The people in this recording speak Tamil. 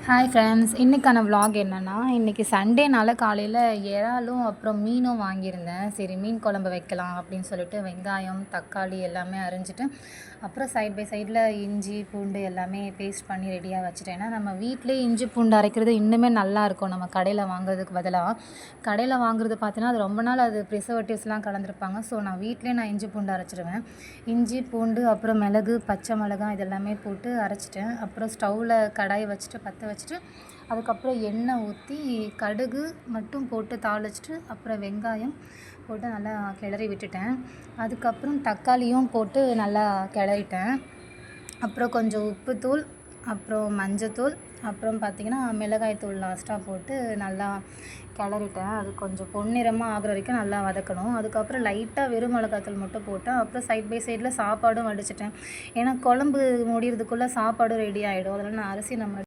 ஹாய் ஃப்ரெண்ட்ஸ், இன்றைக்கான vlog என்னென்னா, இன்றைக்கி சண்டேனால காலையில் இறாலும் அப்புறம் மீனும் வாங்கியிருந்தேன். சரி மீன் குழம்பு வைக்கலாம் அப்படின்னு சொல்லிட்டு வெங்காயம், தக்காளி எல்லாமே அரிஞ்சிட்டு, அப்புறம் சைட் பை சைடில் இஞ்சி பூண்டு எல்லாமே பேஸ்ட் பண்ணி ரெடியாக வச்சுட்டேன். ஏன்னா நம்ம வீட்டிலே இஞ்சி பூண்டு அரைக்கிறது இன்னுமே நல்லாயிருக்கும் நம்ம கடையில் வாங்குறதுக்கு பதிலாக. கடையில் வாங்குறது பார்த்தீங்கன்னா அது ரொம்ப நாள் அது ப்ரிசர்வேட்டிவ்ஸ்லாம் கலந்துருப்பாங்க. ஸோ நான் வீட்டிலே இஞ்சி பூண்டு அரைச்சிடுவேன். இஞ்சி பூண்டு அப்புறம் மிளகு, பச்சை மிளகாய் இதெல்லாமே போட்டு அரைச்சிட்டேன். அப்புறம் ஸ்டவ்வில் கடாயை வச்சுட்டு பற்ற வச்சுட்டு அதுக்கப்புறம் எண்ணெய் ஊற்றி கடுகு மட்டும் போட்டு தாளிச்சிட்டு அப்புறம் வெங்காயம் போட்டு நல்லா கிளறி விட்டுட்டேன். அதுக்கப்புறம் தக்காளியும் போட்டு நல்லா கிளறிட்டேன். அப்புறம் கொஞ்சம் உப்புத்தூள், அப்புறம் மஞ்சத்தூள், அப்புறம் பார்த்திங்கன்னா மிளகாய்த்தூள் லாஸ்ட்டாக போட்டு நல்லா கிளறிட்டேன். அது கொஞ்சம் பொன்னிறமாக ஆகிற வரைக்கும் நல்லா வதக்கணும். அதுக்கப்புறம் லைட்டாக வெறும் மிளகாய்த்தூள் மட்டும் போட்டேன். அப்புறம் சைட் பை சைடில் சாப்பாடும் வடிச்சிட்டேன். ஏன்னா குழம்பு முடிகிறதுக்குள்ளே சாப்பாடும் ரெடி ஆகிடும். அதனால் நான் அரிசி நம்ம